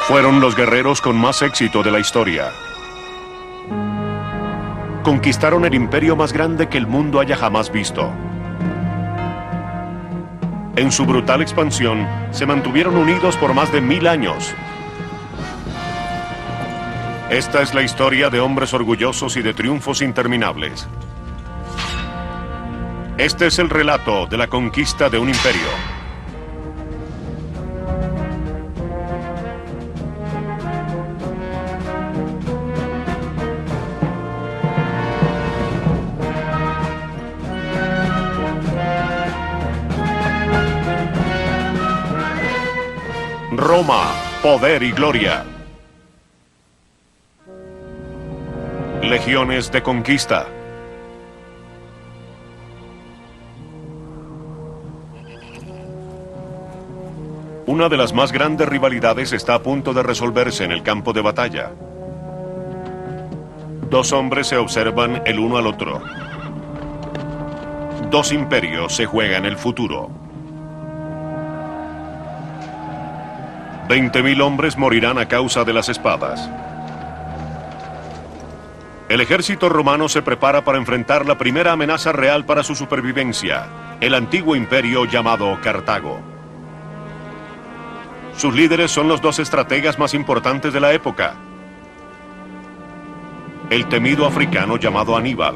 Fueron los guerreros con más éxito de la historia. Conquistaron el imperio más grande que el mundo haya jamás visto. En su brutal expansión, se mantuvieron unidos por más de 1000 años. Esta es la historia de hombres orgullosos y de triunfos interminables. Este es el relato de la conquista de un imperio. Roma, poder y gloria. Legiones de conquista. Una de las más grandes rivalidades está a punto de resolverse en el campo de batalla. Dos hombres se observan el uno al otro. Dos imperios se juegan el futuro. 20.000 hombres morirán a causa de las espadas. El ejército romano se prepara para enfrentar la primera amenaza real para su supervivencia, el antiguo imperio llamado Cartago. Sus líderes son los dos estrategas más importantes de la época. El temido africano llamado Aníbal.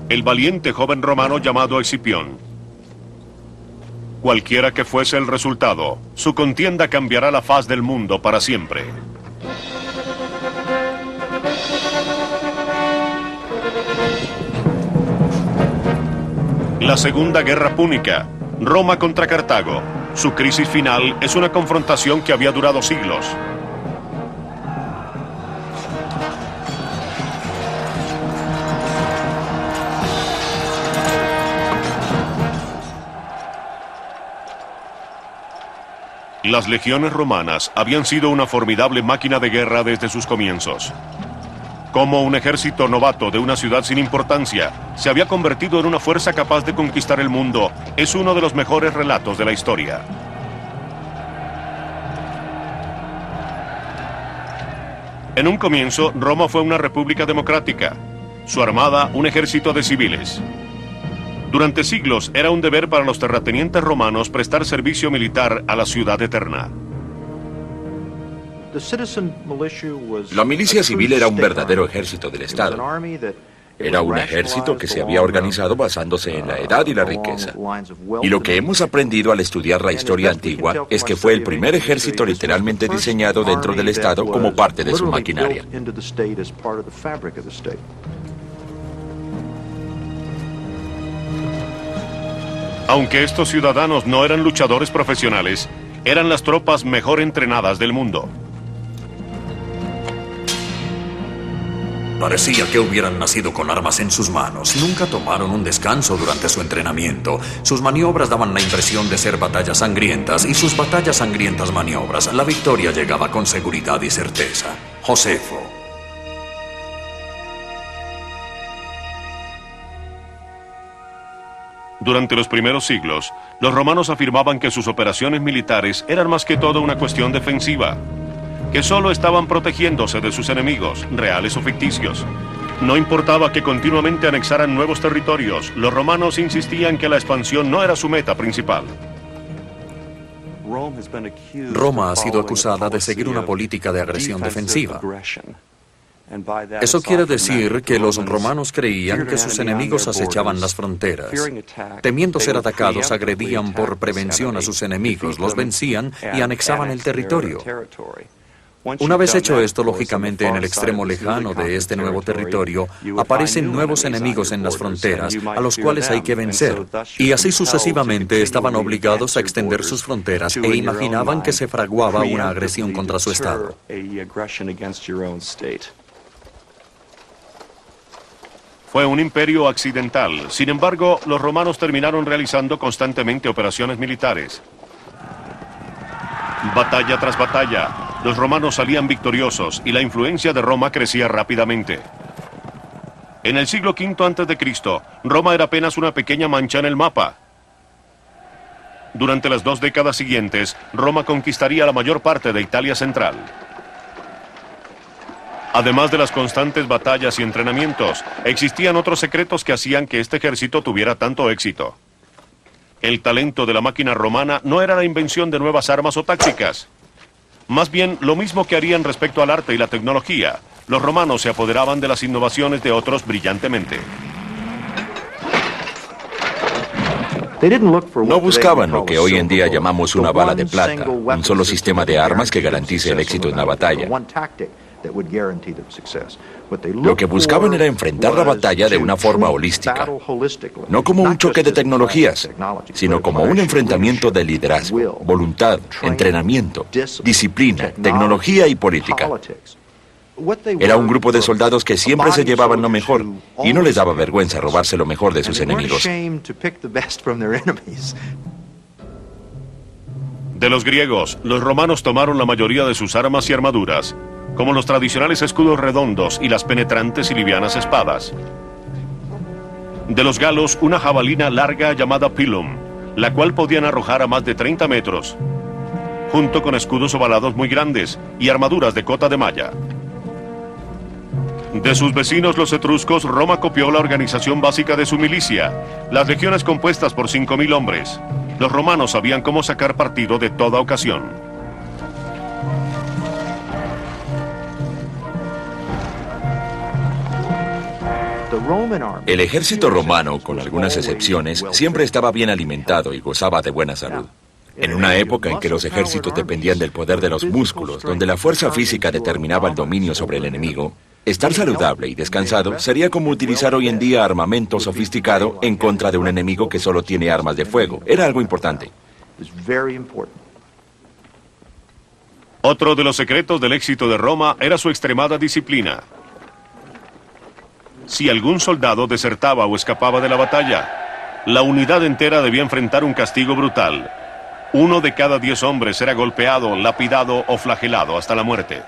El valiente joven romano llamado Escipión. Cualquiera que fuese el resultado, su contienda cambiará la faz del mundo para siempre. La Segunda Guerra Púnica, Roma contra Cartago. Su crisis final es una confrontación que había durado siglos. Las legiones romanas habían sido una formidable máquina de guerra desde sus comienzos. Como un ejército novato de una ciudad sin importancia se había convertido en una fuerza capaz de conquistar el mundo, es uno de los mejores relatos de la historia. En un comienzo, Roma fue una república democrática, su armada un ejército de civiles. Durante siglos era un deber para los terratenientes romanos prestar servicio militar a la ciudad eterna. La milicia civil era un verdadero ejército del Estado. Era un ejército que se había organizado basándose en la edad y la riqueza. Y lo que hemos aprendido al estudiar la historia antigua es que fue el primer ejército literalmente diseñado dentro del Estado como parte de su maquinaria. Aunque estos ciudadanos no eran luchadores profesionales, eran las tropas mejor entrenadas del mundo. Parecía que hubieran nacido con armas en sus manos. Nunca tomaron un descanso durante su entrenamiento. Sus maniobras daban la impresión de ser batallas sangrientas, y sus batallas sangrientas maniobras, la victoria llegaba con seguridad y certeza. Josefo. Durante los primeros siglos, los romanos afirmaban que sus operaciones militares eran más que todo una cuestión defensiva, que solo estaban protegiéndose de sus enemigos, reales o ficticios. No importaba que continuamente anexaran nuevos territorios, los romanos insistían que la expansión no era su meta principal. Roma ha sido acusada de seguir una política de agresión defensiva. Eso quiere decir que los romanos creían que sus enemigos acechaban las fronteras. Temiendo ser atacados, agredían por prevención a sus enemigos, los vencían y anexaban el territorio. Una vez hecho esto, lógicamente, en el extremo lejano de este nuevo territorio, aparecen nuevos enemigos en las fronteras, a los cuales hay que vencer. Y así sucesivamente estaban obligados a extender sus fronteras e imaginaban que se fraguaba una agresión contra su estado. Fue un imperio accidental. Sin embargo, los romanos terminaron realizando constantemente operaciones militares. Batalla tras batalla, los romanos salían victoriosos y la influencia de Roma crecía rápidamente. En el siglo V a.C., Roma era apenas una pequeña mancha en el mapa. Durante las 2 décadas siguientes, Roma conquistaría la mayor parte de Italia central. Además de las constantes batallas y entrenamientos, existían otros secretos que hacían que este ejército tuviera tanto éxito. El talento de la máquina romana no era la invención de nuevas armas o tácticas. Más bien, lo mismo que harían respecto al arte y la tecnología, los romanos se apoderaban de las innovaciones de otros brillantemente. No buscaban lo que hoy en día llamamos una bala de plata, un solo sistema de armas que garantice el éxito en la batalla. Lo que buscaban era enfrentar la batalla de una forma holística, no como un choque de tecnologías, sino como un enfrentamiento de liderazgo, voluntad, entrenamiento, disciplina, tecnología y política. Era un grupo de soldados que siempre se llevaban lo mejor y no les daba vergüenza robarse lo mejor de sus enemigos. De los griegos, los romanos tomaron la mayoría de sus armas y armaduras, como los tradicionales escudos redondos y las penetrantes y livianas espadas. De los galos, una jabalina larga llamada pilum, la cual podían arrojar a más de 30 metros, junto con escudos ovalados muy grandes y armaduras de cota de malla. De sus vecinos los etruscos, Roma copió la organización básica de su milicia, las legiones compuestas por 5.000 hombres. Los romanos sabían cómo sacar partido de toda ocasión. El ejército romano, con algunas excepciones, siempre estaba bien alimentado y gozaba de buena salud. En una época en que los ejércitos dependían del poder de los músculos, donde la fuerza física determinaba el dominio sobre el enemigo, estar saludable y descansado sería como utilizar hoy en día armamento sofisticado en contra de un enemigo que solo tiene armas de fuego. Era algo importante. Otro de los secretos del éxito de Roma era su extremada disciplina. Si algún soldado desertaba o escapaba de la batalla, la unidad entera debía enfrentar un castigo brutal. 1 de cada 10 hombres era golpeado, lapidado o flagelado hasta la muerte.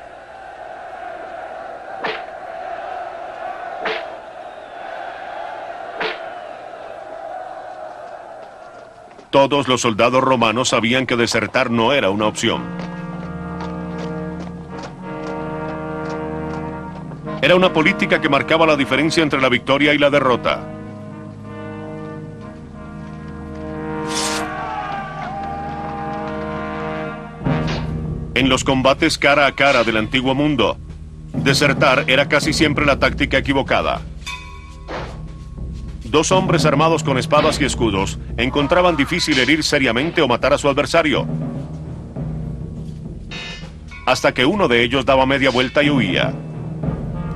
Todos los soldados romanos sabían que desertar no era una opción. Era una política que marcaba la diferencia entre la victoria y la derrota. En los combates cara a cara del antiguo mundo, desertar era casi siempre la táctica equivocada. 2 hombres armados con espadas y escudos encontraban difícil herir seriamente o matar a su adversario, hasta que uno de ellos daba media vuelta y huía.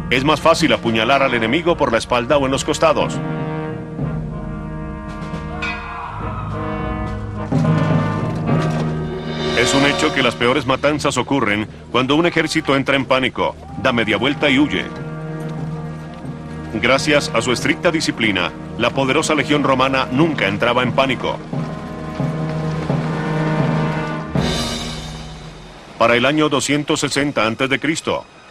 Es más fácil apuñalar al enemigo por la espalda o en los costados. Es un hecho que las peores matanzas ocurren cuando un ejército entra en pánico, da media vuelta y huye. Gracias a su estricta disciplina, la poderosa legión romana nunca entraba en pánico. Para el año 260 a.C.,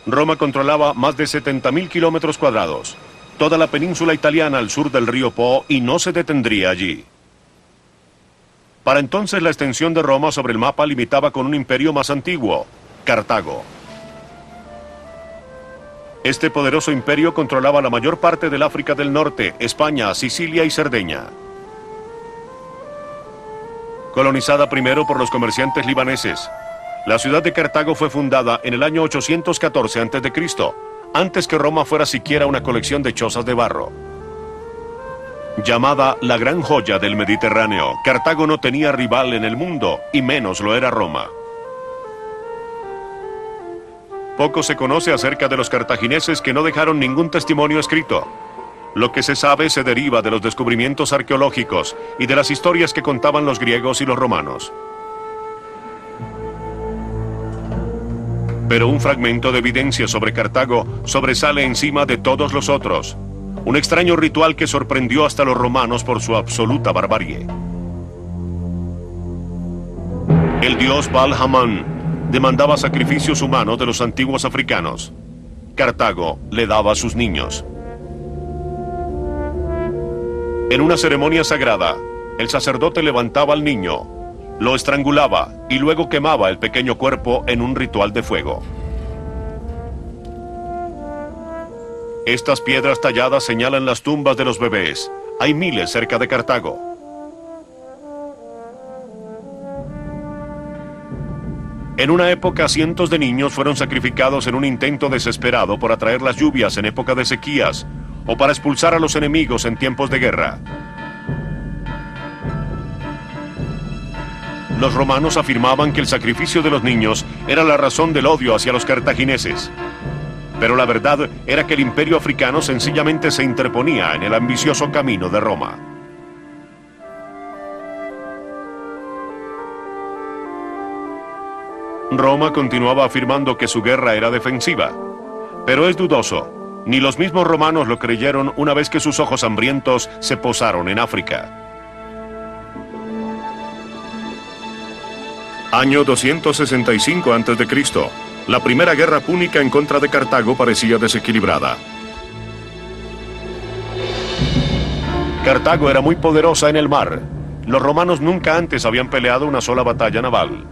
Roma controlaba más de 70.000 kilómetros cuadrados, toda la península italiana al sur del río Po, y no se detendría allí. Para entonces la extensión de Roma sobre el mapa limitaba con un imperio más antiguo, Cartago. Este poderoso imperio controlaba la mayor parte del África del Norte, España, Sicilia y Cerdeña. Colonizada primero por los comerciantes libaneses, la ciudad de Cartago fue fundada en el año 814 a.C., antes que Roma fuera siquiera una colección de chozas de barro. Llamada la gran joya del Mediterráneo, Cartago no tenía rival en el mundo, y menos lo era Roma. Poco se conoce acerca de los cartagineses, que no dejaron ningún testimonio escrito. Lo que se sabe se deriva de los descubrimientos arqueológicos y de las historias que contaban los griegos y los romanos. Pero un fragmento de evidencia sobre Cartago sobresale encima de todos los otros. Un extraño ritual que sorprendió hasta los romanos por su absoluta barbarie. El dios Baal-Hamán demandaba sacrificios humanos de los antiguos africanos. Cartago le daba a sus niños. En una ceremonia sagrada, el sacerdote levantaba al niño, Lo estrangulaba y luego quemaba el pequeño cuerpo en un ritual de fuego. Estas piedras talladas señalan las tumbas de los bebés. Hay miles cerca de Cartago. En una época, cientos de niños fueron sacrificados en un intento desesperado por atraer las lluvias en época de sequías o para expulsar a los enemigos en tiempos de guerra. Los romanos afirmaban que el sacrificio de los niños era la razón del odio hacia los cartagineses. Pero la verdad era que el imperio africano sencillamente se interponía en el ambicioso camino de Roma. Roma continuaba afirmando que su guerra era defensiva, pero es dudoso. Ni los mismos romanos lo creyeron una vez que sus ojos hambrientos se posaron en África. Año 265 a.C. La primera guerra púnica en contra de Cartago parecía desequilibrada. Cartago era muy poderosa en el mar. Los romanos nunca antes habían peleado una sola batalla naval.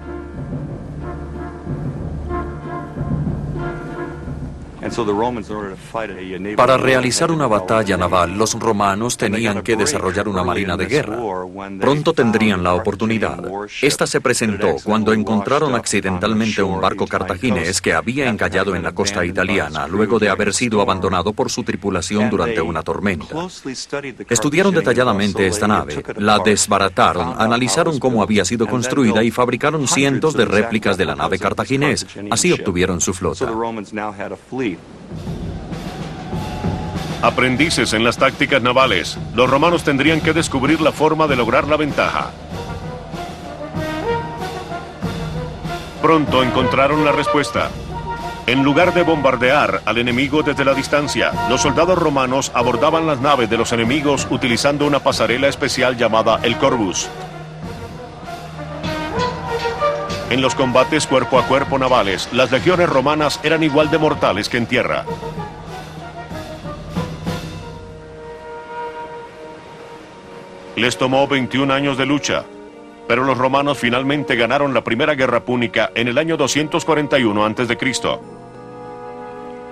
Para realizar una batalla naval, los romanos tenían que desarrollar una marina de guerra. Pronto tendrían la oportunidad. Esta se presentó cuando encontraron accidentalmente un barco cartaginés que había encallado en la costa italiana luego de haber sido abandonado por su tripulación durante una tormenta. Estudiaron detalladamente esta nave, la desbarataron, analizaron cómo había sido construida y fabricaron cientos de réplicas de la nave cartaginés. Así obtuvieron su flota. Aprendices en las tácticas navales, los romanos tendrían que descubrir la forma de lograr la ventaja. Pronto encontraron la respuesta. En lugar de bombardear al enemigo desde la distancia, los soldados romanos abordaban las naves de los enemigos utilizando una pasarela especial llamada el Corvus. En los combates cuerpo a cuerpo navales, las legiones romanas eran igual de mortales que en tierra. Les tomó 21 años de lucha, pero los romanos finalmente ganaron la primera guerra púnica en el año 241 a.C.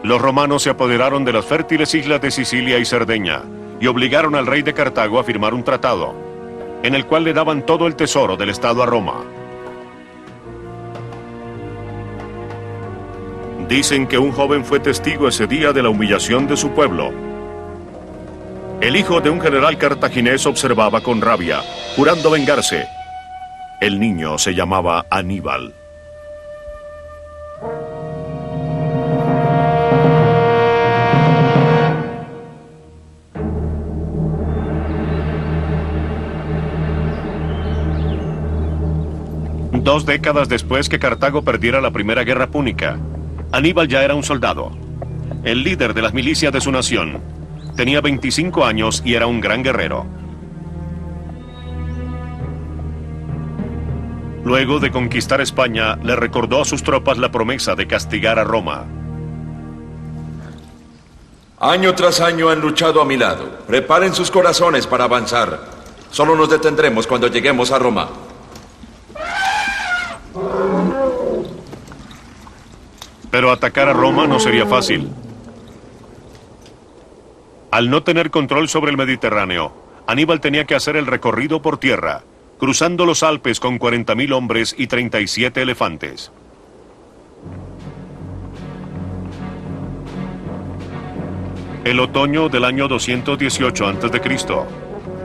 Los romanos se apoderaron de las fértiles islas de Sicilia y Cerdeña y obligaron al rey de Cartago a firmar un tratado, en el cual le daban todo el tesoro del estado a Roma. Dicen que un joven fue testigo ese día de la humillación de su pueblo. El hijo de un general cartaginés observaba con rabia, jurando vengarse. El niño se llamaba Aníbal. Dos décadas después que Cartago perdiera la primera guerra púnica, Aníbal ya era un soldado, el líder de las milicias de su nación. Tenía 25 años y era un gran guerrero. Luego de conquistar España, le recordó a sus tropas la promesa de castigar a Roma. Año tras año han luchado a mi lado. Preparen sus corazones para avanzar. Solo nos detendremos cuando lleguemos a Roma. Pero atacar a Roma no sería fácil. Al no tener control sobre el Mediterráneo, Aníbal tenía que hacer el recorrido por tierra, cruzando los Alpes con 40.000 hombres y 37 elefantes. El otoño del año 218 a.C.,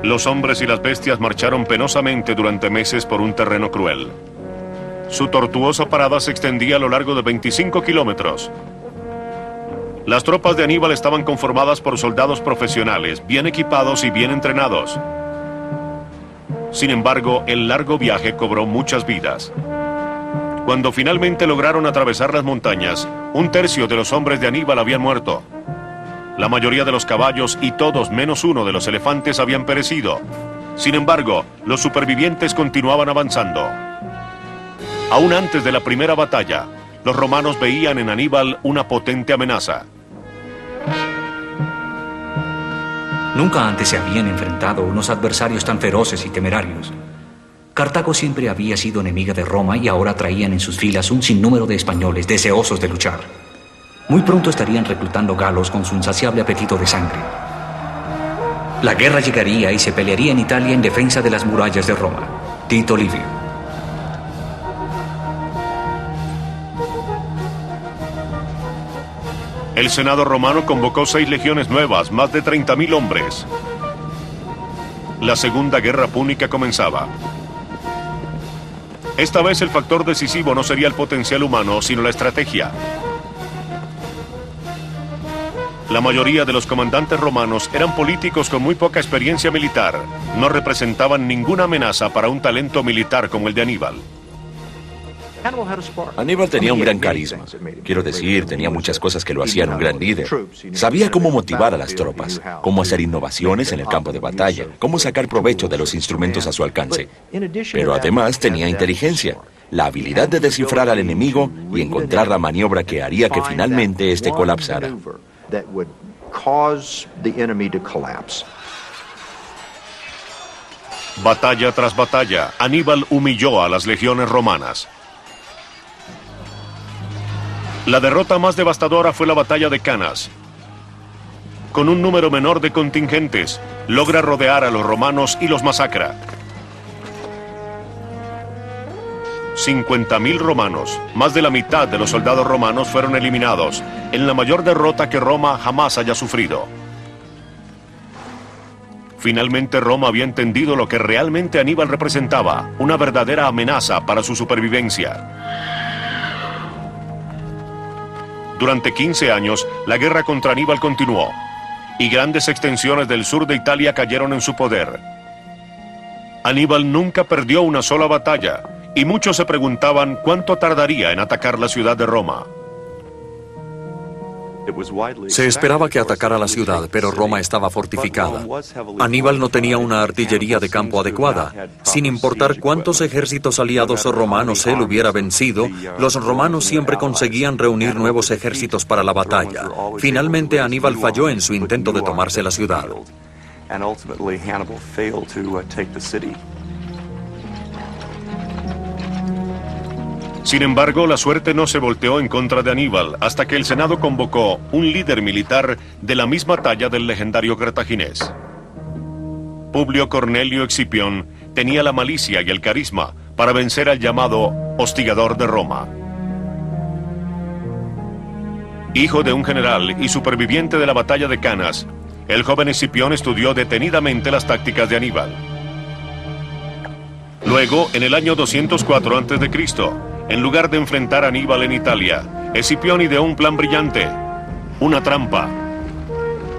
los hombres y las bestias marcharon penosamente durante meses por un terreno cruel. Su tortuosa parada se extendía a lo largo de 25 kilómetros. Las tropas de Aníbal estaban conformadas por soldados profesionales, bien equipados y bien entrenados. Sin embargo, el largo viaje cobró muchas vidas. Cuando finalmente lograron atravesar las montañas, un tercio de los hombres de Aníbal habían muerto. La mayoría de los caballos y todos menos uno de los elefantes habían perecido. Sin embargo, los supervivientes continuaban avanzando. Aún antes de la primera batalla, los romanos veían en Aníbal una potente amenaza. Nunca antes se habían enfrentado unos adversarios tan feroces y temerarios. Cartago siempre había sido enemiga de Roma y ahora traían en sus filas un sinnúmero de españoles deseosos de luchar. Muy pronto estarían reclutando galos con su insaciable apetito de sangre. La guerra llegaría y se pelearía en Italia en defensa de las murallas de Roma. Tito Livio. El Senado romano convocó 6 legiones nuevas, más de 30.000 hombres. La Segunda Guerra Púnica comenzaba. Esta vez el factor decisivo no sería el potencial humano, sino la estrategia. La mayoría de los comandantes romanos eran políticos con muy poca experiencia militar. No representaban ninguna amenaza para un talento militar como el de Aníbal. Aníbal tenía un gran carisma. Quiero decir, tenía muchas cosas que lo hacían un gran líder. Sabía cómo motivar a las tropas, cómo hacer innovaciones en el campo de batalla, cómo sacar provecho de los instrumentos a su alcance. Pero además tenía inteligencia, la habilidad de descifrar al enemigo y encontrar la maniobra que haría que finalmente éste colapsara. Batalla tras batalla, Aníbal humilló a las legiones romanas. La derrota más devastadora fue la batalla de Canas. Con un número menor de contingentes, logra rodear a los romanos y los masacra. 50.000 romanos, más de la mitad de los soldados romanos fueron eliminados, en la mayor derrota que Roma jamás haya sufrido. Finalmente Roma había entendido lo que realmente Aníbal representaba, una verdadera amenaza para su supervivencia. Durante 15 años, la guerra contra Aníbal continuó, y grandes extensiones del sur de Italia cayeron en su poder. Aníbal nunca perdió una sola batalla, y muchos se preguntaban cuánto tardaría en atacar la ciudad de Roma. Se esperaba que atacara la ciudad, pero Roma estaba fortificada. Aníbal no tenía una artillería de campo adecuada. Sin importar cuántos ejércitos aliados o romanos él hubiera vencido, los romanos siempre conseguían reunir nuevos ejércitos para la batalla. Finalmente, Aníbal falló en su intento de tomarse la ciudad. Sin embargo, la suerte no se volteó en contra de Aníbal hasta que el Senado convocó un líder militar de la misma talla del legendario cartaginés. Publio Cornelio Escipión tenía la malicia y el carisma para vencer al llamado hostigador de Roma. Hijo de un general y superviviente de la batalla de Canas, el joven Escipión estudió detenidamente las tácticas de Aníbal. Luego, en el año 204 a.C., en lugar de enfrentar a Aníbal en Italia, Escipión ideó un plan brillante, una trampa.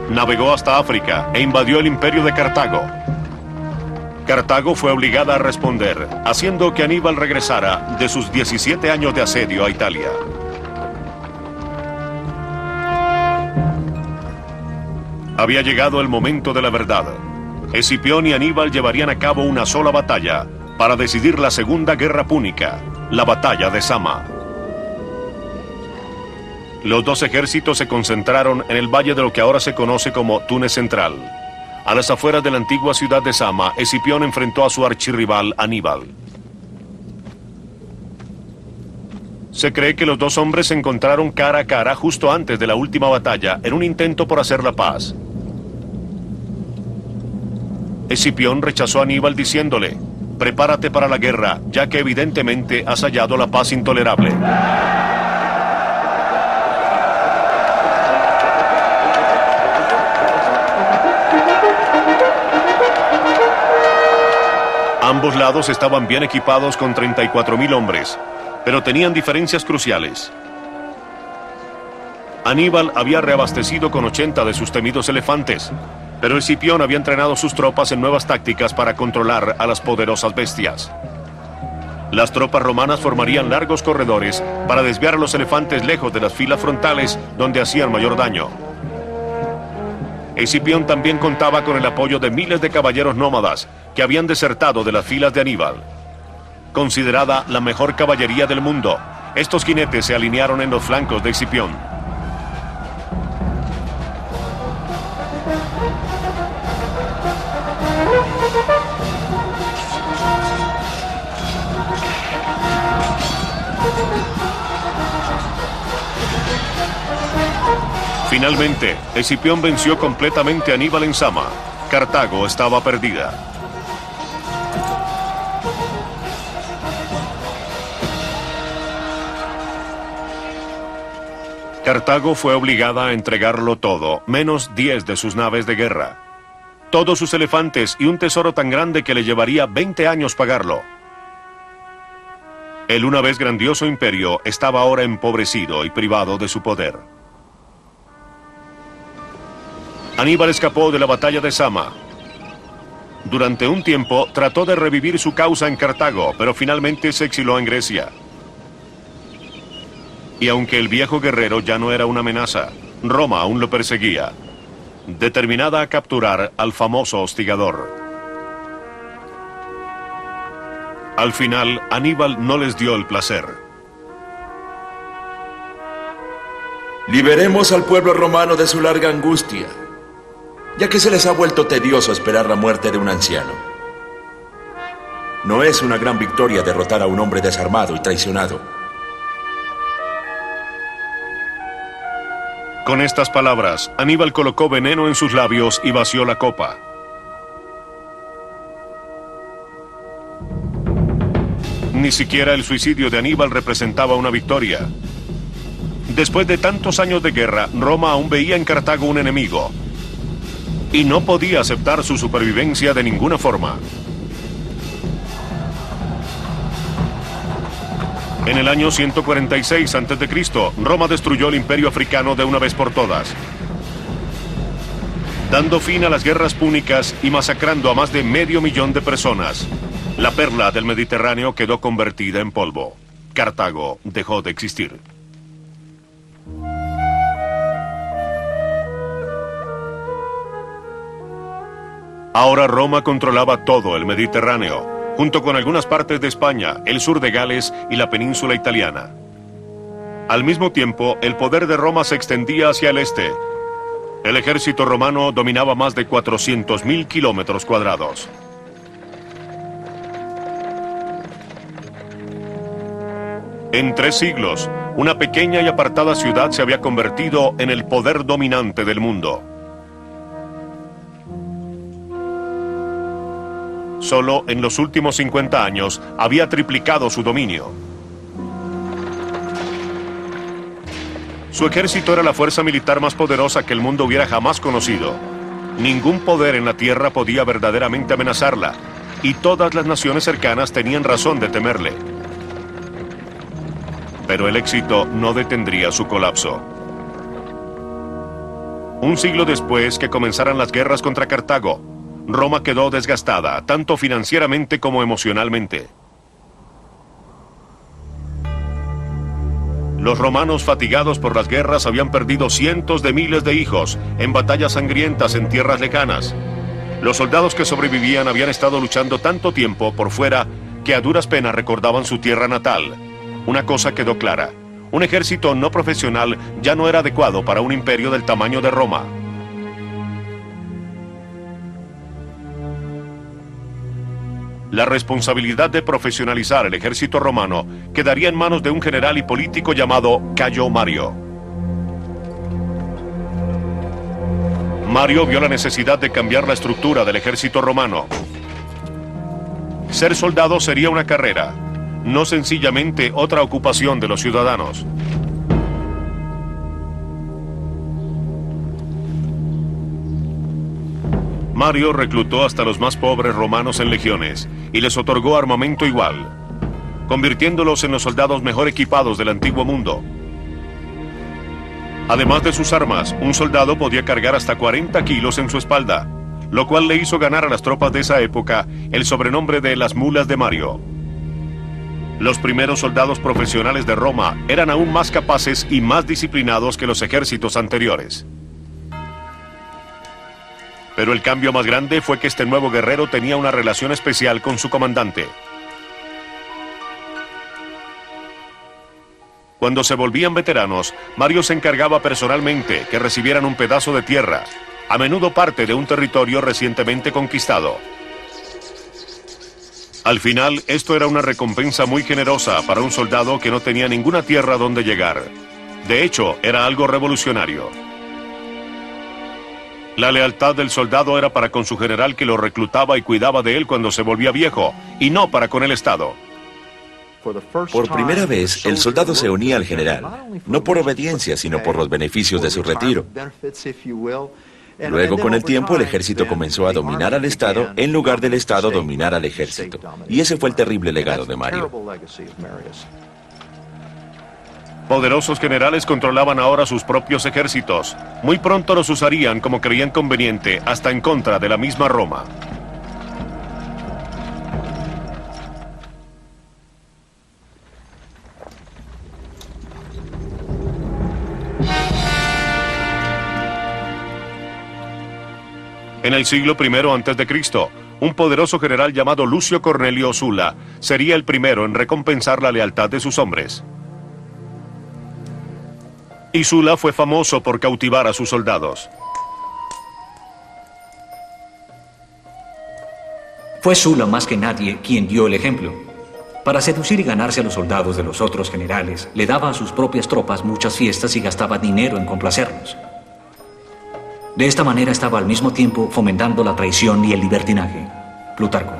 Navegó hasta África e invadió el imperio de Cartago. Cartago fue obligada a responder, haciendo que Aníbal regresara de sus 17 años de asedio a Italia. Había llegado el momento de la verdad. Escipión y Aníbal llevarían a cabo una sola batalla para decidir la Segunda Guerra Púnica, la batalla de Sama. Los dos ejércitos se concentraron en el valle de lo que ahora se conoce como Túnez Central. A las afueras de la antigua ciudad de Sama, Escipión enfrentó a su archirrival Aníbal. Se cree que los dos hombres se encontraron cara a cara justo antes de la última batalla en un intento por hacer la paz. Escipión rechazó a Aníbal diciéndole: prepárate para la guerra, ya que evidentemente has hallado la paz intolerable. Ambos lados estaban bien equipados con 34.000 hombres, pero tenían diferencias cruciales. Aníbal había reabastecido con 80 de sus temidos elefantes, pero Escipión había entrenado sus tropas en nuevas tácticas para controlar a las poderosas bestias. Las tropas romanas formarían largos corredores para desviar a los elefantes lejos de las filas frontales donde hacían mayor daño. Escipión también contaba con el apoyo de miles de caballeros nómadas que habían desertado de las filas de Aníbal. Considerada la mejor caballería del mundo, estos jinetes se alinearon en los flancos de Escipión. Finalmente, Escipión venció completamente a Aníbal en Sama. Cartago estaba perdida. Cartago fue obligada a entregarlo todo, menos 10 de sus naves de guerra. Todos sus elefantes y un tesoro tan grande que le llevaría 20 años pagarlo. El una vez grandioso imperio estaba ahora empobrecido y privado de su poder. Aníbal escapó de la batalla de Sama. Durante un tiempo trató de revivir su causa en Cartago, pero finalmente se exiló en Grecia. Y aunque el viejo guerrero ya no era una amenaza, Roma aún lo perseguía, determinada a capturar al famoso hostigador. Al final, Aníbal no les dio el placer. Liberemos al pueblo romano de su larga angustia, ya que se les ha vuelto tedioso esperar la muerte de un anciano. No es una gran victoria derrotar a un hombre desarmado y traicionado. Con estas palabras, Aníbal colocó veneno en sus labios y vació la copa. Ni siquiera el suicidio de Aníbal representaba una victoria. Después de tantos años de guerra, Roma aún veía en Cartago un enemigo y no podía aceptar su supervivencia de ninguna forma. En el año 146 a.C., Roma destruyó el imperio africano de una vez por todas, dando fin a las guerras púnicas y masacrando a más de 500.000 de personas. La perla del Mediterráneo quedó convertida en polvo. Cartago dejó de existir. Ahora Roma controlaba todo el Mediterráneo, junto con algunas partes de España, el sur de Gales y la península italiana. Al mismo tiempo, el poder de Roma se extendía hacia el este. El ejército romano dominaba más de 400.000 kilómetros cuadrados. En 3 siglos, una pequeña y apartada ciudad se había convertido en el poder dominante del mundo. Solo en los últimos 50 años había triplicado su dominio. Su ejército era la fuerza militar más poderosa que el mundo hubiera jamás conocido. Ningún poder en la tierra podía verdaderamente amenazarla, y todas las naciones cercanas tenían razón de temerle. Pero el éxito no detendría su colapso. Un siglo después que comenzaran las guerras contra Cartago, Roma quedó desgastada, tanto financieramente como emocionalmente. Los romanos, fatigados por las guerras, habían perdido cientos de miles de hijos en batallas sangrientas en tierras lejanas. Los soldados que sobrevivían habían estado luchando tanto tiempo por fuera que a duras penas recordaban su tierra natal. Una cosa quedó clara: un ejército no profesional ya no era adecuado para un imperio del tamaño de Roma. La responsabilidad de profesionalizar el ejército romano quedaría en manos de un general y político llamado Cayo Mario. Mario vio la necesidad de cambiar la estructura del ejército romano. Ser soldado sería una carrera, no sencillamente otra ocupación de los ciudadanos. Mario reclutó hasta los más pobres romanos en legiones y les otorgó armamento igual, convirtiéndolos en los soldados mejor equipados del antiguo mundo. Además de sus armas, un soldado podía cargar hasta 40 kilos en su espalda, lo cual le hizo ganar a las tropas de esa época el sobrenombre de las mulas de Mario. Los primeros soldados profesionales de Roma eran aún más capaces y más disciplinados que los ejércitos anteriores. Pero el cambio más grande fue que este nuevo guerrero tenía una relación especial con su comandante. Cuando se volvían veteranos, Mario se encargaba personalmente que recibieran un pedazo de tierra, a menudo parte de un territorio recientemente conquistado. Al final, esto era una recompensa muy generosa para un soldado que no tenía ninguna tierra donde llegar. De hecho, era algo revolucionario. La lealtad del soldado era para con su general que lo reclutaba y cuidaba de él cuando se volvía viejo, y no para con el Estado. Por primera vez, el soldado se unía al general, no por obediencia, sino por los beneficios de su retiro. Luego, con el tiempo, el ejército comenzó a dominar al Estado en lugar del Estado dominar al ejército. Y ese fue el terrible legado de Mario. Poderosos generales controlaban ahora sus propios ejércitos. Muy pronto los usarían como creían conveniente, hasta en contra de la misma Roma. En el siglo I a.C., un poderoso general llamado Lucio Cornelio Sula sería el primero en recompensar la lealtad de sus hombres. Y Sula fue famoso por cautivar a sus soldados. Fue Sula más que nadie quien dio el ejemplo. Para seducir y ganarse a los soldados de los otros generales, le daba a sus propias tropas muchas fiestas y gastaba dinero en complacerlos. De esta manera estaba al mismo tiempo fomentando la traición y el libertinaje. Plutarco.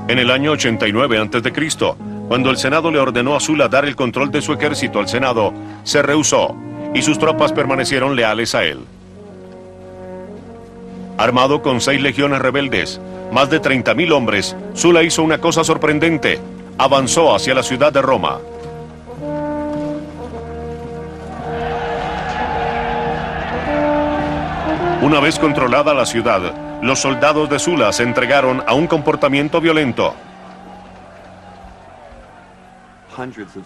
En el año 89 a.C., cuando el Senado le ordenó a Sula dar el control de su ejército al Senado, se rehusó y sus tropas permanecieron leales a él. Armado con 6 legiones rebeldes, más de 30.000 hombres, Sula hizo una cosa sorprendente. Avanzó hacia la ciudad de Roma. Una vez controlada la ciudad, los soldados de Sula se entregaron a un comportamiento violento.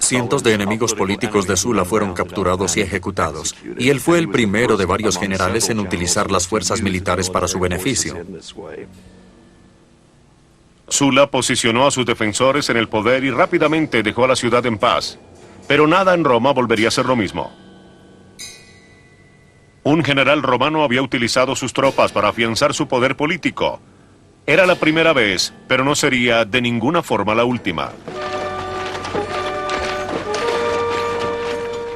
Cientos de enemigos políticos de Sula fueron capturados y ejecutados, y él fue el primero de varios generales en utilizar las fuerzas militares para su beneficio. Sula posicionó a sus defensores en el poder y rápidamente dejó a la ciudad en paz. Pero nada en Roma volvería a ser lo mismo. Un general romano había utilizado sus tropas para afianzar su poder político. Era la primera vez, pero no sería de ninguna forma la última.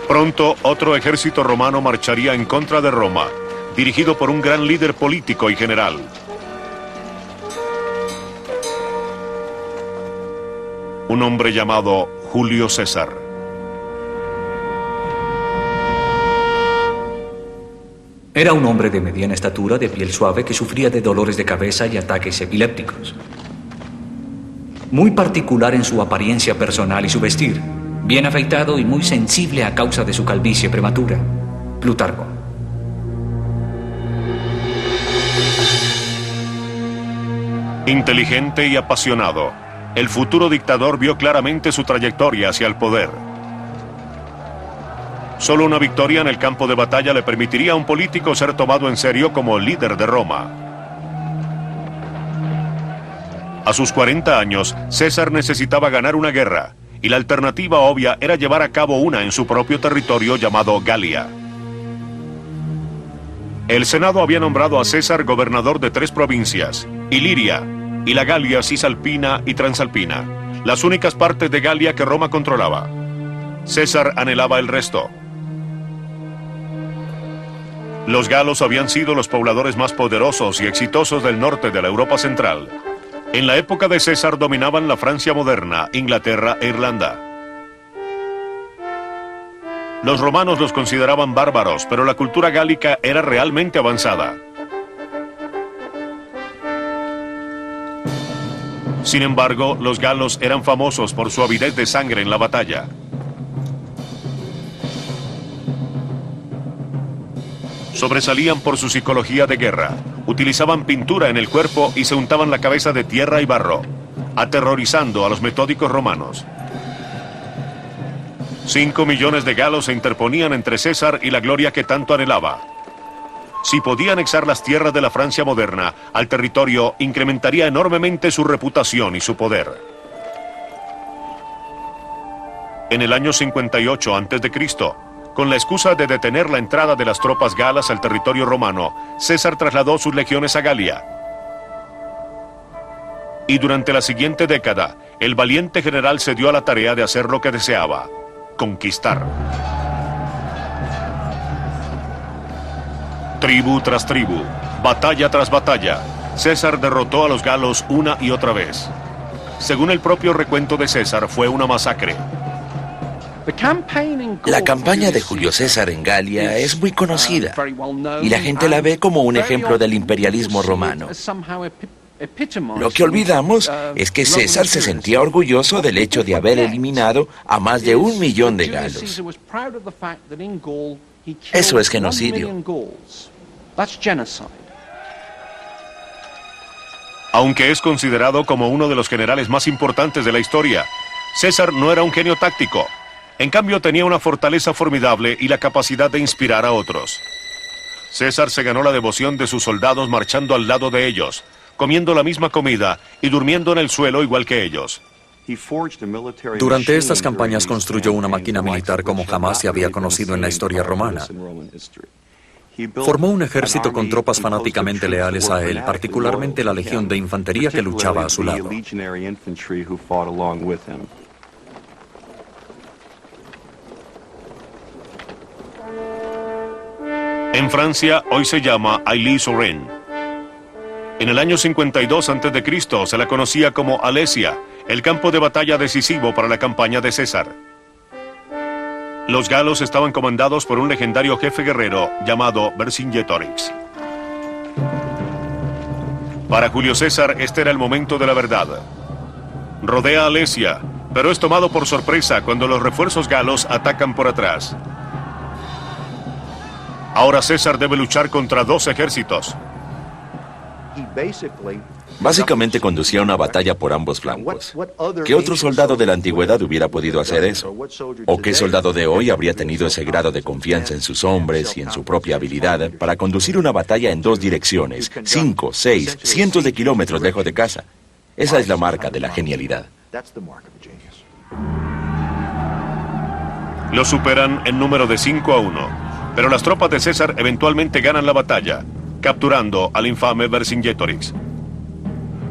Pronto, otro ejército romano marcharía en contra de Roma, dirigido por un gran líder político y general. Un hombre llamado Julio César. Era un hombre de mediana estatura, de piel suave, que sufría de dolores de cabeza y ataques epilépticos. Muy particular en su apariencia personal y su vestir, bien afeitado y muy sensible a causa de su calvicie prematura. Plutarco. Inteligente y apasionado, el futuro dictador vio claramente su trayectoria hacia el poder. Solo una victoria en el campo de batalla le permitiría a un político ser tomado en serio como líder de Roma. A sus 40 años, César necesitaba ganar una guerra, y la alternativa obvia era llevar a cabo una en su propio territorio llamado Galia. El Senado había nombrado a César gobernador de 3 provincias, Iliria, y la Galia cisalpina y transalpina, las únicas partes de Galia que Roma controlaba. César anhelaba el resto. Los galos habían sido los pobladores más poderosos y exitosos del norte de la Europa central. En la época de César dominaban la Francia moderna, Inglaterra e Irlanda. Los romanos los consideraban bárbaros, pero la cultura gálica era realmente avanzada. Sin embargo, los galos eran famosos por su avidez de sangre en la batalla. Sobresalían por su psicología de guerra. Utilizaban pintura en el cuerpo y se untaban la cabeza de tierra y barro, aterrorizando a los metódicos romanos. 5 millones de galos se interponían entre César y la gloria que tanto anhelaba. Si podía anexar las tierras de la Francia moderna al territorio, incrementaría enormemente su reputación y su poder. En el año 58 a.C., con la excusa de detener la entrada de las tropas galas al territorio romano, César trasladó sus legiones a Galia. Y durante la siguiente década, el valiente general se dio a la tarea de hacer lo que deseaba: conquistar. Tribu tras tribu, batalla tras batalla, César derrotó a los galos una y otra vez. Según el propio recuento de César, fue una masacre. La campaña de Julio César en Galia es muy conocida y la gente la ve como un ejemplo del imperialismo romano. Lo que olvidamos es que César se sentía orgulloso del hecho de haber eliminado a más de 1 millón de galos. Eso es genocidio. Aunque es considerado como uno de los generales más importantes de la historia, César no era un genio táctico. En cambio, tenía una fortaleza formidable y la capacidad de inspirar a otros. César se ganó la devoción de sus soldados marchando al lado de ellos, comiendo la misma comida y durmiendo en el suelo igual que ellos. Durante estas campañas construyó una máquina militar como jamás se había conocido en la historia romana. Formó un ejército con tropas fanáticamente leales a él, particularmente la legión de infantería que luchaba a su lado. En Francia, hoy se llama Ailly-sur-Rhin. En el año 52 a.C. se la conocía como Alesia, el campo de batalla decisivo para la campaña de César. Los galos estaban comandados por un legendario jefe guerrero llamado Vercingetorix. Para Julio César, este era el momento de la verdad. Rodea Alesia, pero es tomado por sorpresa cuando los refuerzos galos atacan por atrás. Ahora César debe luchar contra 2 ejércitos. Básicamente conducía una batalla por ambos flancos. ¿Qué otro soldado de la antigüedad hubiera podido hacer eso? ¿O qué soldado de hoy habría tenido ese grado de confianza en sus hombres y en su propia habilidad para conducir una batalla en 2 direcciones, 5, 6, cientos de kilómetros lejos de casa? Esa es la marca de la genialidad. Lo superan en número de 5-1, pero las tropas de César eventualmente ganan la batalla, capturando al infame Vercingetorix.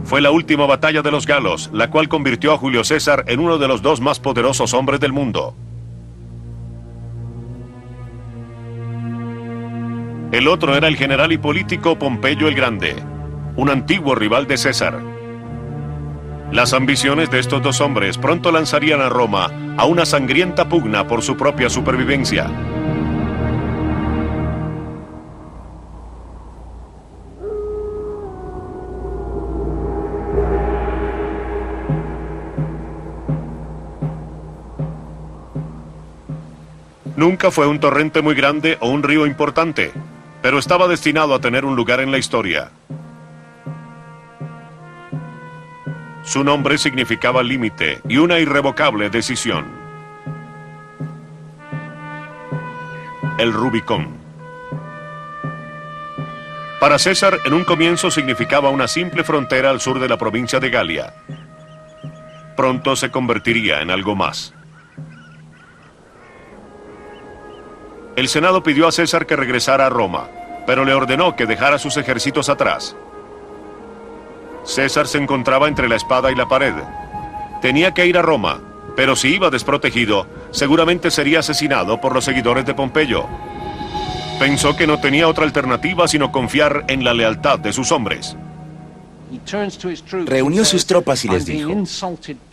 Fue la última batalla de los galos, la cual convirtió a Julio César en uno de los 2 más poderosos hombres del mundo. El otro era el general y político Pompeyo el Grande, un antiguo rival de César. Las ambiciones de estos 2 hombres pronto lanzarían a Roma a una sangrienta pugna por su propia supervivencia. Nunca fue un torrente muy grande o un río importante, pero estaba destinado a tener un lugar en la historia. Su nombre significaba límite y una irrevocable decisión. El Rubicón. Para César, en un comienzo significaba una simple frontera al sur de la provincia de Galia. Pronto se convertiría en algo más. El Senado pidió a César que regresara a Roma, pero le ordenó que dejara sus ejércitos atrás. César se encontraba entre la espada y la pared. Tenía que ir a Roma, pero si iba desprotegido, seguramente sería asesinado por los seguidores de Pompeyo. Pensó que no tenía otra alternativa sino confiar en la lealtad de sus hombres. Reunió sus tropas y les dijo: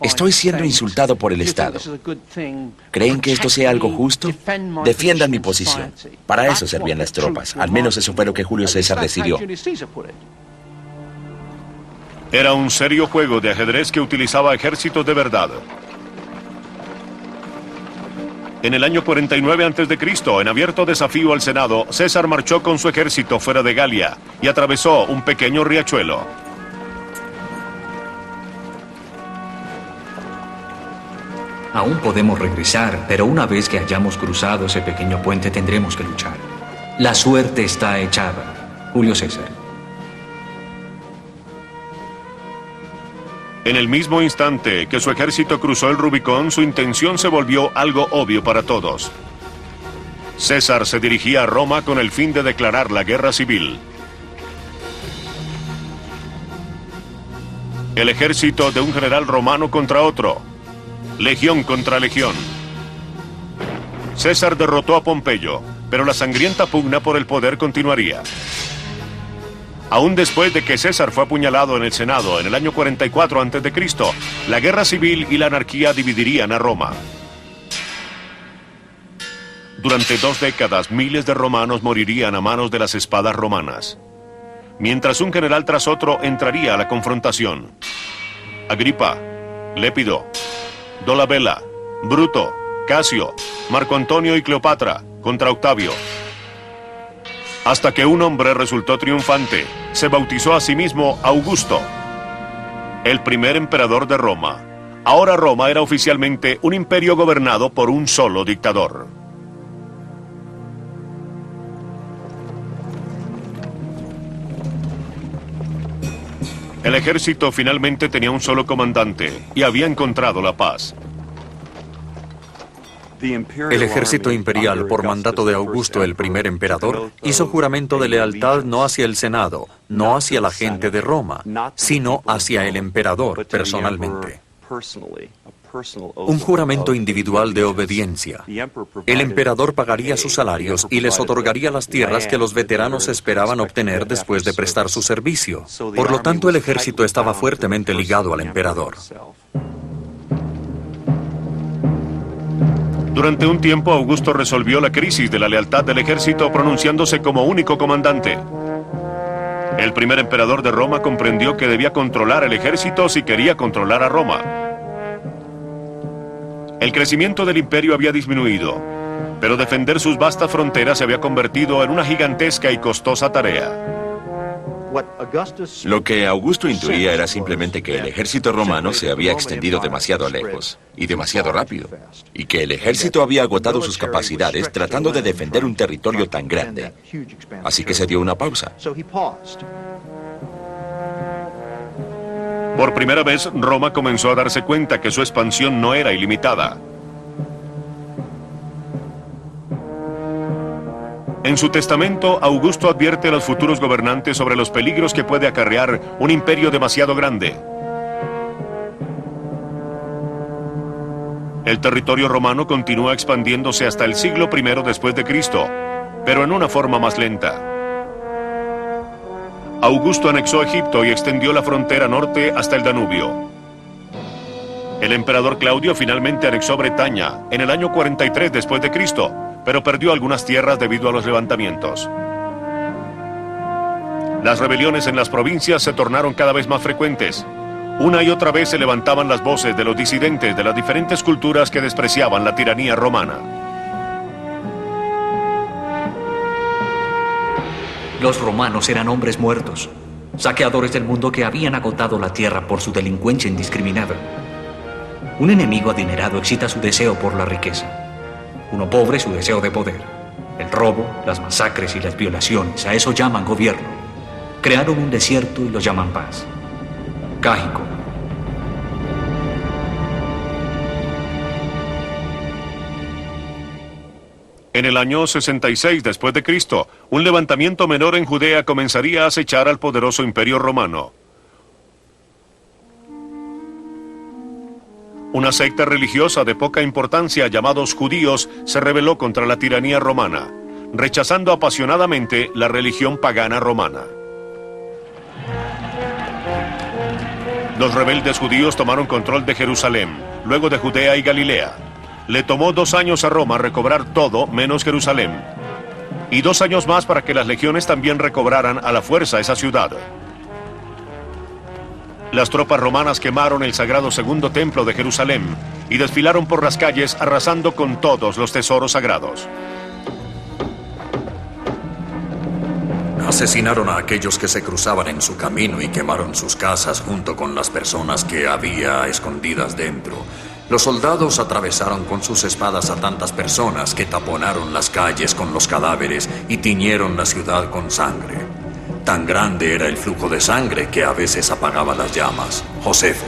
estoy siendo insultado por el Estado. ¿Creen que esto sea algo justo? Defiendan mi posición. Para eso servían las tropas. Al menos eso fue lo que Julio César decidió. Era un serio juego de ajedrez que utilizaba ejércitos de verdad. En el año 49 a.C., en abierto desafío al Senado, César marchó con su ejército fuera de Galia y atravesó un pequeño riachuelo. Aún podemos regresar, pero una vez que hayamos cruzado ese pequeño puente tendremos que luchar. La suerte está echada. Julio César. En el mismo instante que su ejército cruzó el Rubicón, su intención se volvió algo obvio para todos. César se dirigía a Roma con el fin de declarar la guerra civil. El ejército de un general romano contra otro. Legión contra legión. César derrotó a Pompeyo, pero la sangrienta pugna por el poder continuaría. Aún después de que César fue apuñalado en el Senado en el año 44 a.C., la guerra civil y la anarquía dividirían a Roma. Durante 2 décadas, miles de romanos morirían a manos de las espadas romanas, mientras un general tras otro entraría a la confrontación. Agripa, Lépido, Dolabella, Bruto, Casio, Marco Antonio y Cleopatra contra Octavio. Hasta que un hombre resultó triunfante, se bautizó a sí mismo Augusto, el primer emperador de Roma. Ahora Roma era oficialmente un imperio gobernado por un solo dictador. El ejército finalmente tenía un solo comandante y había encontrado la paz. El ejército imperial, por mandato de Augusto, el primer emperador, hizo juramento de lealtad no hacia el Senado, no hacia la gente de Roma, sino hacia el emperador personalmente. Un juramento individual de obediencia. El emperador pagaría sus salarios y les otorgaría las tierras que los veteranos esperaban obtener después de prestar su servicio. Por lo tanto, el ejército estaba fuertemente ligado al emperador. Durante un tiempo, Augusto resolvió la crisis de la lealtad del ejército pronunciándose como único comandante. El primer emperador de Roma comprendió que debía controlar el ejército si quería controlar a Roma. El crecimiento del imperio había disminuido, pero defender sus vastas fronteras se había convertido en una gigantesca y costosa tarea. Lo que Augusto intuía era simplemente que el ejército romano se había extendido demasiado lejos y demasiado rápido, y que el ejército había agotado sus capacidades tratando de defender un territorio tan grande. Así que se dio una pausa. Por primera vez, Roma comenzó a darse cuenta que su expansión no era ilimitada. En su testamento, Augusto advierte a los futuros gobernantes sobre los peligros que puede acarrear un imperio demasiado grande. El territorio romano continúa expandiéndose hasta el siglo I después de Cristo, pero en una forma más lenta. Augusto anexó Egipto y extendió la frontera norte hasta el Danubio. El emperador Claudio finalmente anexó Bretaña en el año 43 después de Cristo, pero perdió algunas tierras debido a los levantamientos. Las rebeliones en las provincias se tornaron cada vez más frecuentes. Una y otra vez se levantaban las voces de los disidentes de las diferentes culturas que despreciaban la tiranía romana. Los romanos eran hombres muertos, saqueadores del mundo que habían agotado la tierra por su delincuencia indiscriminada. Un enemigo adinerado excita su deseo por la riqueza. Uno pobre su deseo de poder. El robo, las masacres y las violaciones, a eso llaman gobierno. Crearon un desierto y lo llaman paz. Cágico. En el año 66 después de Cristo, un levantamiento menor en Judea comenzaría a acechar al poderoso imperio romano. Una secta religiosa de poca importancia llamados judíos se rebeló contra la tiranía romana, rechazando apasionadamente la religión pagana romana. Los rebeldes judíos tomaron control de Jerusalén, luego de Judea y Galilea. Le tomó 2 años a Roma recobrar todo menos Jerusalén, y 2 años más para que las legiones también recobraran a la fuerza esa ciudad. Las tropas romanas quemaron el sagrado segundo templo de Jerusalén y desfilaron por las calles arrasando con todos los tesoros sagrados. Asesinaron a aquellos que se cruzaban en su camino y quemaron sus casas junto con las personas que había escondidas dentro. Los soldados atravesaron con sus espadas a tantas personas que taponaron las calles con los cadáveres y tiñeron la ciudad con sangre. Tan grande era el flujo de sangre que a veces apagaba las llamas. Josefo.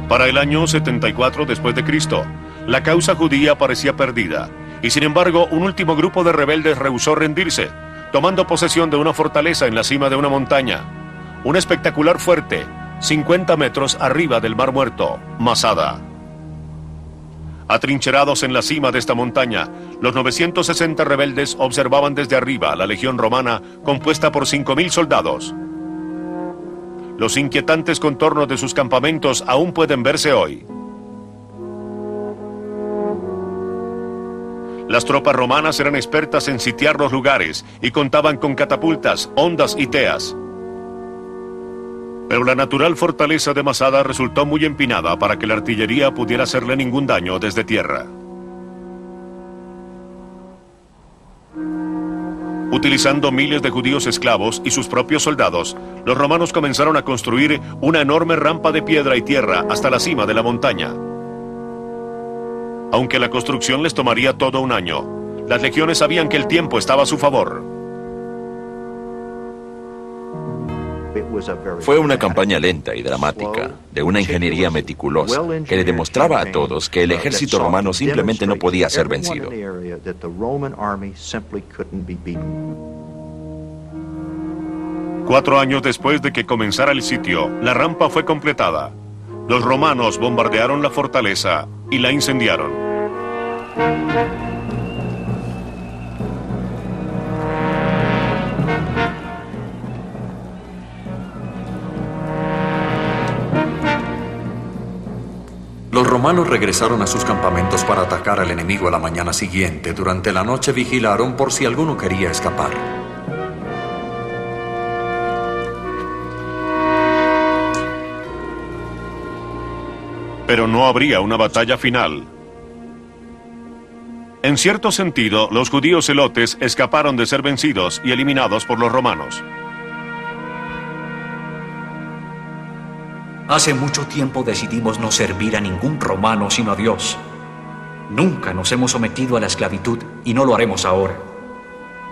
Para el año 74 después de Cristo, La causa judía parecía perdida, y sin embargo un último grupo de rebeldes rehusó rendirse, tomando posesión de una fortaleza en la cima de una montaña, un espectacular fuerte, 50 metros arriba del Mar Muerto, Masada. Atrincherados en la cima de esta montaña, los 960 rebeldes observaban desde arriba la legión romana compuesta por 5.000 soldados. Los inquietantes contornos de sus campamentos aún pueden verse hoy. Las tropas romanas eran expertas en sitiar los lugares y contaban con catapultas, hondas y teas. Pero la natural fortaleza de Masada resultó muy empinada para que la artillería pudiera hacerle ningún daño desde tierra. Utilizando miles de judíos esclavos y sus propios soldados, los romanos comenzaron a construir una enorme rampa de piedra y tierra hasta la cima de la montaña. Aunque la construcción les tomaría todo un año, las legiones sabían que el tiempo estaba a su favor. Fue una campaña lenta y dramática, de una ingeniería meticulosa, que le demostraba a todos que el ejército romano simplemente no podía ser vencido. 4 años después de que comenzara el sitio, la rampa fue completada. Los romanos bombardearon la fortaleza y la incendiaron. Los romanos regresaron a sus campamentos para atacar al enemigo a la mañana siguiente. Durante la noche vigilaron por si alguno quería escapar. Pero no habría una batalla final. En cierto sentido, los judíos celotes escaparon de ser vencidos y eliminados por los romanos. Hace mucho tiempo decidimos no servir a ningún romano sino a Dios. Nunca nos hemos sometido a la esclavitud y no lo haremos ahora.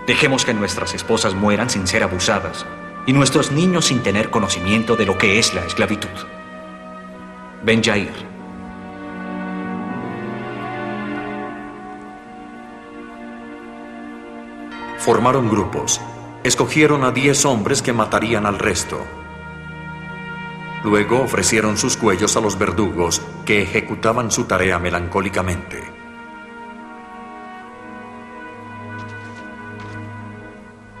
Dejemos que nuestras esposas mueran sin ser abusadas y nuestros niños sin tener conocimiento de lo que es la esclavitud. Ben Yair. Formaron grupos. Escogieron a 10 hombres que matarían al resto. Luego ofrecieron sus cuellos a los verdugos, que ejecutaban su tarea melancólicamente.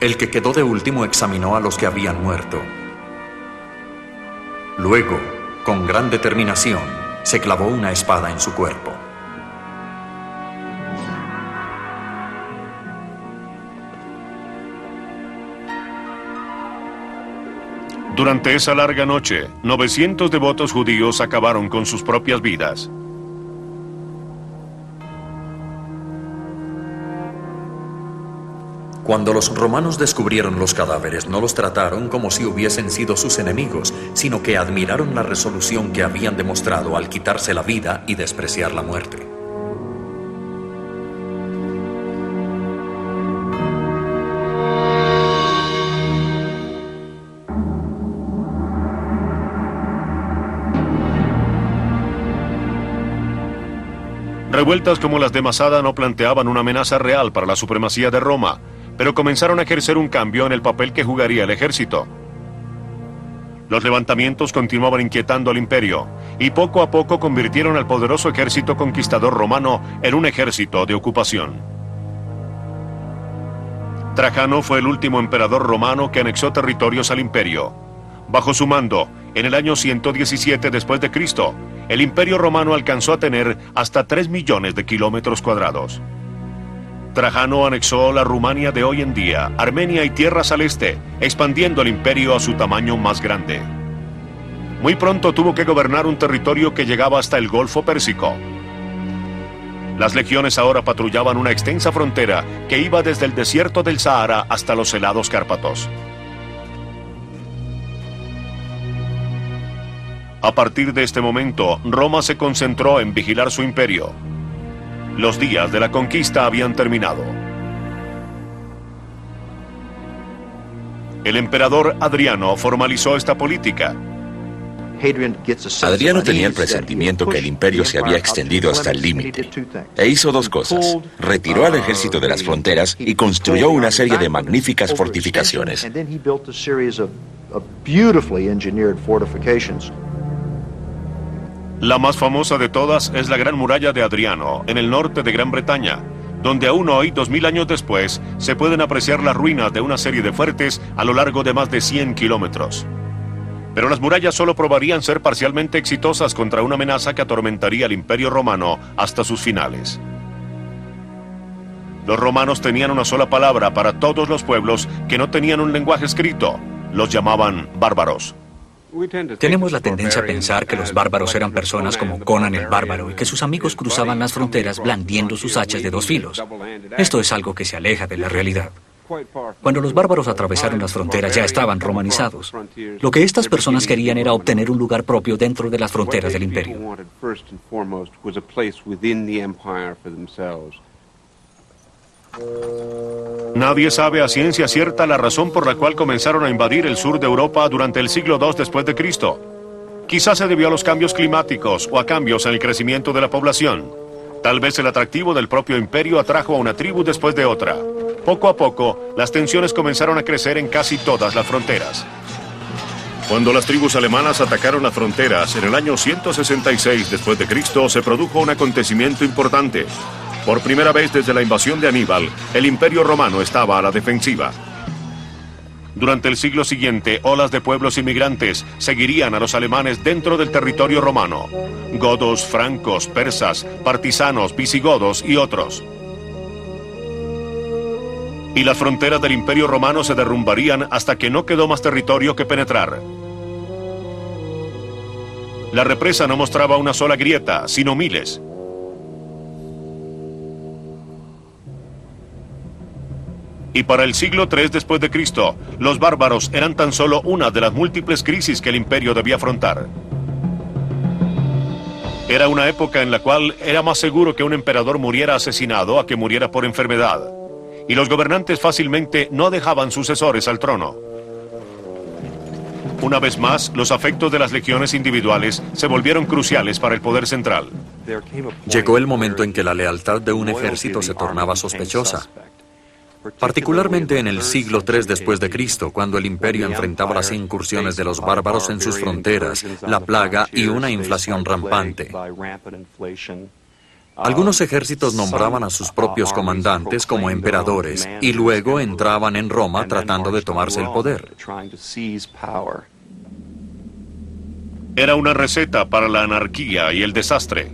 El que quedó de último examinó a los que habían muerto. Luego, con gran determinación, se clavó una espada en su cuerpo. Durante esa larga noche, 900 devotos judíos acabaron con sus propias vidas. Cuando los romanos descubrieron los cadáveres, no los trataron como si hubiesen sido sus enemigos, sino que admiraron la resolución que habían demostrado al quitarse la vida y despreciar la muerte. Revueltas como las de Masada no planteaban una amenaza real para la supremacía de Roma, pero comenzaron a ejercer un cambio en el papel que jugaría el ejército. Los levantamientos continuaban inquietando al imperio, y poco a poco convirtieron al poderoso ejército conquistador romano en un ejército de ocupación. Trajano fue el último emperador romano que anexó territorios al imperio. Bajo su mando, en el año 117 después de Cristo, el imperio romano alcanzó a tener hasta 3 millones de kilómetros cuadrados. Trajano anexó la Rumania de hoy en día, Armenia y tierras al este, expandiendo el imperio a su tamaño más grande. Muy pronto tuvo que gobernar un territorio que llegaba hasta el Golfo Pérsico. Las legiones ahora patrullaban una extensa frontera que iba desde el desierto del Sahara hasta los helados Cárpatos. A partir de este momento, Roma se concentró en vigilar su imperio. Los días de la conquista habían terminado. El emperador Adriano formalizó esta política. Adriano tenía el presentimiento que el imperio se había extendido hasta el límite, e hizo dos cosas. Retiró al ejército de las fronteras y construyó una serie de magníficas fortificaciones. La más famosa de todas es la Gran Muralla de Adriano, en el norte de Gran Bretaña, donde aún hoy, 2000 años después, se pueden apreciar las ruinas de una serie de fuertes a lo largo de más de 100 kilómetros. Pero las murallas solo probarían ser parcialmente exitosas contra una amenaza que atormentaría al Imperio Romano hasta sus finales. Los romanos tenían una sola palabra para todos los pueblos que no tenían un lenguaje escrito. Los llamaban bárbaros. Tenemos la tendencia a pensar que los bárbaros eran personas como Conan el Bárbaro y que sus amigos cruzaban las fronteras blandiendo sus hachas de dos filos. Esto es algo que se aleja de la realidad. Cuando los bárbaros atravesaron las fronteras ya estaban romanizados. Lo que estas personas querían era obtener un lugar propio dentro de las fronteras del imperio. Nadie sabe a ciencia cierta la razón por la cual comenzaron a invadir el sur de Europa durante el siglo II después de Cristo. Quizás se debió a los cambios climáticos o a cambios en el crecimiento de la población. Tal vez el atractivo del propio imperio atrajo a una tribu después de otra. Poco a poco, las tensiones comenzaron a crecer en casi todas las fronteras. Cuando las tribus alemanas atacaron las fronteras en el año 166 después de Cristo, se produjo un acontecimiento importante. Por primera vez desde la invasión de Aníbal, el Imperio Romano estaba a la defensiva. Durante el siglo siguiente, olas de pueblos inmigrantes seguirían a los alemanes dentro del territorio romano. Godos, francos, persas, partisanos, visigodos y otros. Y las fronteras del Imperio Romano se derrumbarían hasta que no quedó más territorio que penetrar. La represa no mostraba una sola grieta, sino miles. Y para el siglo III después de Cristo, los bárbaros eran tan solo una de las múltiples crisis que el imperio debía afrontar. Era una época en la cual era más seguro que un emperador muriera asesinado a que muriera por enfermedad. Y los gobernantes fácilmente no dejaban sucesores al trono. Una vez más, los afectos de las legiones individuales se volvieron cruciales para el poder central. Llegó el momento en que la lealtad de un ejército se tornaba sospechosa. Particularmente en el siglo III después de Cristo, cuando el imperio enfrentaba las incursiones de los bárbaros en sus fronteras, la plaga y una inflación rampante. Algunos ejércitos nombraban a sus propios comandantes como emperadores y luego entraban en Roma tratando de tomarse el poder. Era una receta para la anarquía y el desastre.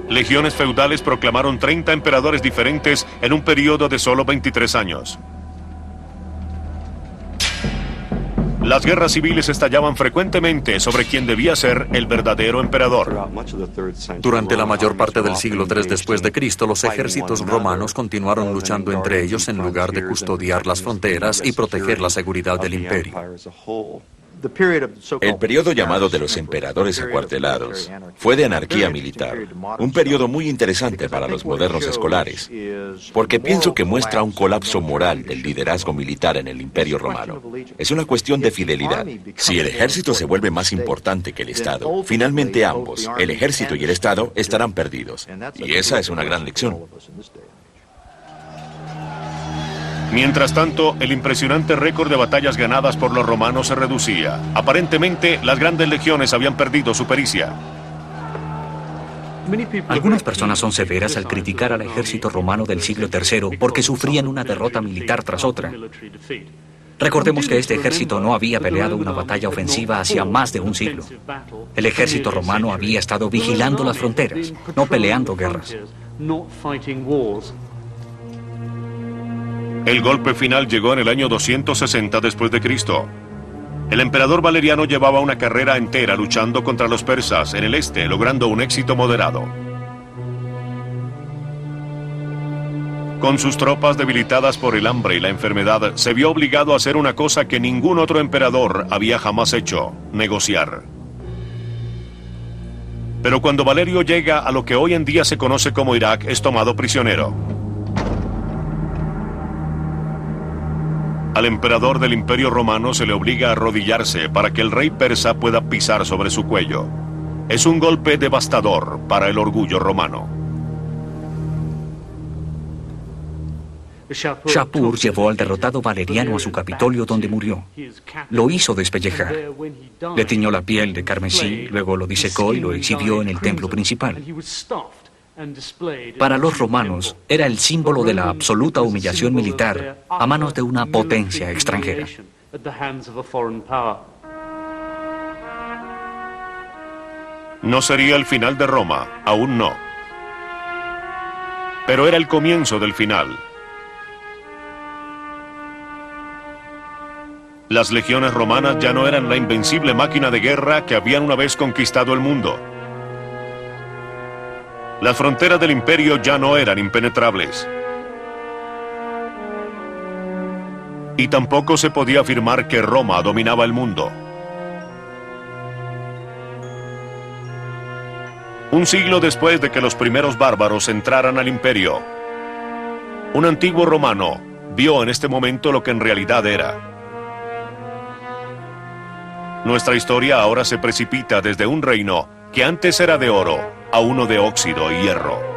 Legiones feudales proclamaron 30 emperadores diferentes en un periodo de solo 23 años. Las guerras civiles estallaban frecuentemente sobre quién debía ser el verdadero emperador. Durante la mayor parte del siglo III después de Cristo, los ejércitos romanos continuaron luchando entre ellos en lugar de custodiar las fronteras y proteger la seguridad del imperio. El periodo llamado de los emperadores acuartelados fue de anarquía militar, un periodo muy interesante para los modernos escolares, porque pienso que muestra un colapso moral del liderazgo militar en el Imperio Romano. Es una cuestión de fidelidad. Si el ejército se vuelve más importante que el Estado, finalmente ambos, el ejército y el Estado, estarán perdidos. Y esa es una gran lección. Mientras tanto, el impresionante récord de batallas ganadas por los romanos se reducía. Aparentemente, las grandes legiones habían perdido su pericia. Algunas personas son severas al criticar al ejército romano del siglo III porque sufrían una derrota militar tras otra. Recordemos que este ejército no había peleado una batalla ofensiva hacía más de un siglo. El ejército romano había estado vigilando las fronteras, no peleando guerras. El golpe final llegó en el año 260 después de Cristo. El emperador Valeriano llevaba una carrera entera luchando contra los persas en el este, logrando un éxito moderado. Con sus tropas debilitadas por el hambre y la enfermedad, se vio obligado a hacer una cosa que ningún otro emperador había jamás hecho: negociar. Pero cuando Valerio llega a lo que hoy en día se conoce como Irak, es tomado prisionero. Al emperador del Imperio Romano se le obliga a arrodillarse para que el rey persa pueda pisar sobre su cuello. Es un golpe devastador para el orgullo romano. Shapur llevó al derrotado Valeriano a su Capitolio, donde murió. Lo hizo despellejar. Le tiñó la piel de carmesí, luego lo disecó y lo exhibió en el templo principal. Para los romanos, era el símbolo de la absoluta humillación militar a manos de una potencia extranjera. No sería el final de Roma, aún no. Pero era el comienzo del final. Las legiones romanas ya no eran la invencible máquina de guerra que habían una vez conquistado el mundo. Las fronteras del imperio ya no eran impenetrables. Y tampoco se podía afirmar que Roma dominaba el mundo. Un siglo después de que los primeros bárbaros entraran al imperio, un antiguo romano vio en este momento lo que en realidad era. Nuestra historia ahora se precipita desde un reino que antes era de oro a uno de óxido y hierro.